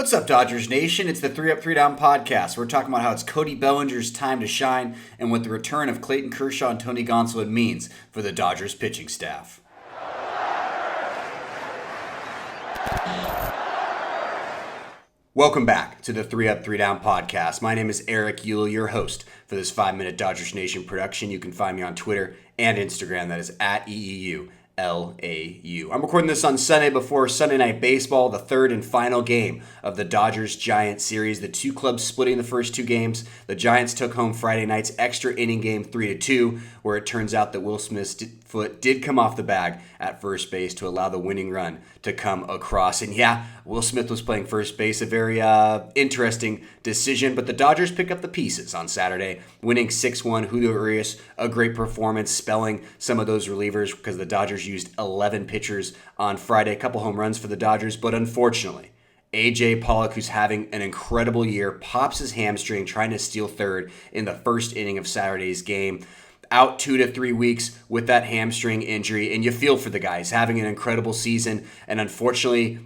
What's up, Dodgers Nation? It's the 3 Up, 3 Down podcast. We're talking about how it's Cody Bellinger's time to shine and what the return of Clayton Kershaw and Tony Gonsolin means for the Dodgers pitching staff. Welcome back to the 3 Up, 3 Down podcast. My name is Eric Euler, your host for this 5-minute Dodgers Nation production. You can find me on Twitter and Instagram. That is at EEU. LAU. I'm recording this on Sunday before Sunday Night Baseball, the third and final game of the Dodgers-Giants series. The two clubs splitting the first two games. The Giants took home Friday night's extra inning game 3-2, where it turns out that Will Smith's foot did come off the bag at first base to allow the winning run to come across. And yeah, Will Smith was playing first base, a very interesting decision, but the Dodgers pick up the pieces on Saturday, winning 6-1. Julio Urias, a great performance, spelling some of those relievers because the Dodgers used 11 pitchers on Friday, a couple home runs for the Dodgers, but unfortunately, AJ Pollock, who's having an incredible year, pops his hamstring trying to steal third in the first inning of Saturday's game. Out 2 to 3 weeks with that hamstring injury, and you feel for the guy. He's having an incredible season, and unfortunately,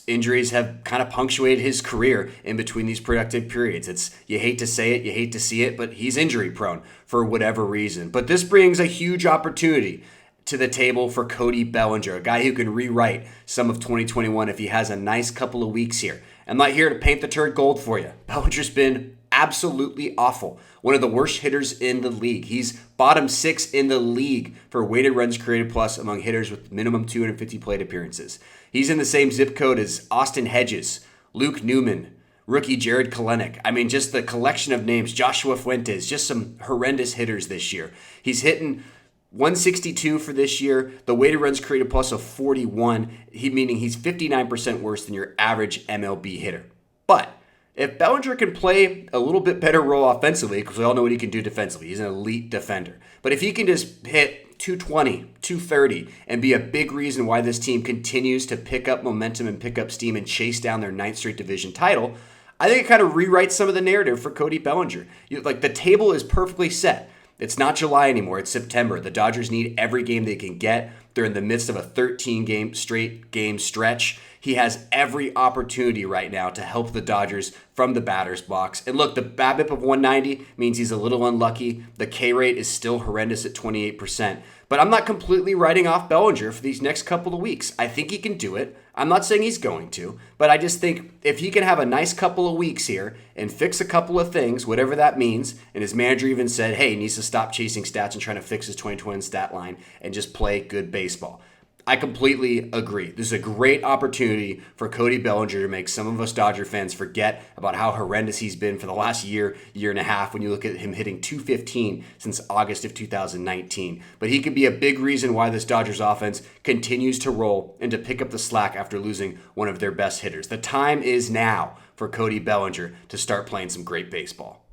injuries have kind of punctuated his career in between these productive periods. You hate to say it, you hate to see it, but he's injury prone for whatever reason. But this brings a huge opportunity to the table for Cody Bellinger, a guy who can rewrite some of 2021 if he has a nice couple of weeks here. I'm not here to paint the turd gold for you. Bellinger's been absolutely awful. One of the worst hitters in the league. He's bottom 6 in the league for weighted runs created plus among hitters with minimum 250 plate appearances. He's in the same zip code as Austin Hedges, Luke Newman, rookie Jared Kelenic. I mean, just the collection of names, Joshua Fuentes, just some horrendous hitters this year. He's hitting 162 for this year, the weighted runs created plus of 41, meaning he's 59% worse than your average MLB hitter. But if Bellinger can play a little bit better role offensively, because we all know what he can do defensively, he's an elite defender. But if he can just hit 220, 230, and be a big reason why this team continues to pick up momentum and pick up steam and chase down their 9th straight division title, I think it kind of rewrites some of the narrative for Cody Bellinger. The table is perfectly set. It's not July anymore, it's September. The Dodgers need every game they can get. They're in the midst of a 13-game straight game stretch. He has every opportunity right now to help the Dodgers from the batter's box. And look, the BABIP of 190 means he's a little unlucky. The K rate is still horrendous at 28%. But I'm not completely writing off Bellinger for these next couple of weeks. I think he can do it. I'm not saying he's going to, but I just think if he can have a nice couple of weeks here and fix a couple of things, whatever that means, and his manager even said, hey, he needs to stop chasing stats and trying to fix his 2020 stat line and just play good baseball. I completely agree. This is a great opportunity for Cody Bellinger to make some of us Dodger fans forget about how horrendous he's been for the last year and a half when you look at him hitting 215 since August of 2019. But he could be a big reason why this Dodgers offense continues to roll and to pick up the slack after losing one of their best hitters. The time is now for Cody Bellinger to start playing some great baseball.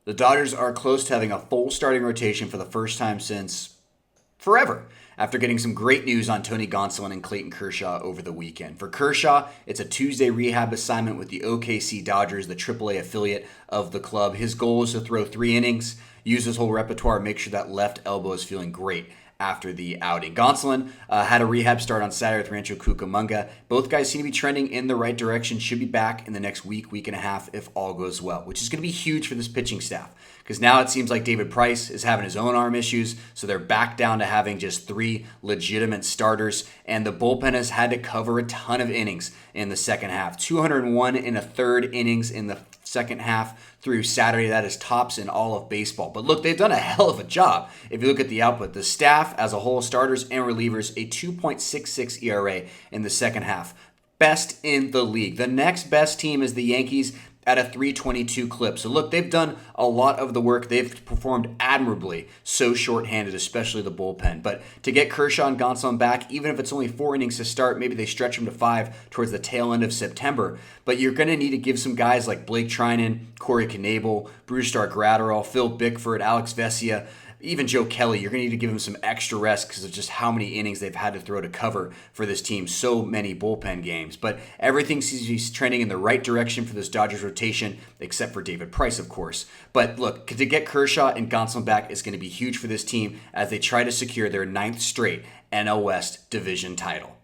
The Dodgers are close to having a full starting rotation for the first time since forever, after getting some great news on Tony Gonsolin and Clayton Kershaw over the weekend. For Kershaw, it's a Tuesday rehab assignment with the OKC Dodgers, the AAA affiliate of the club. His goal is to throw 3 innings, use his whole repertoire, make sure that left elbow is feeling great after the outing. Gonsolin had a rehab start on Saturday with Rancho Cucamonga. Both guys seem to be trending in the right direction, should be back in the next week and a half if all goes well, which is going to be huge for this pitching staff. Because now it seems like David Price is having his own arm issues, so they're back down to having just 3 legitimate starters, and the bullpen has had to cover a ton of innings in the second half. 201 and a third innings in the second half through Saturday. That is tops in all of baseball. But look, they've done a hell of a job. If you look at the output, the staff as a whole, starters and relievers, a 2.66 ERA in the second half. Best in the league. The next best team is the Yankees at a 322 clip. So look, they've done a lot of the work. They've performed admirably, so shorthanded, especially the bullpen. But to get Kershaw and Gonsolin back, even if it's only 4 innings to start, maybe they stretch them to 5 towards the tail end of September. But you're going to need to give some guys like Blake Trinan, Corey Knebel, Brusdar Graterol, Phil Bickford, Alex Vesia, even Joe Kelly, you're going to need to give him some extra rest because of just how many innings they've had to throw to cover for this team. So many bullpen games. But everything seems to be trending in the right direction for this Dodgers rotation, except for David Price, of course. But look, to get Kershaw and Gonsolin back is going to be huge for this team as they try to secure their 9th straight NL West division title.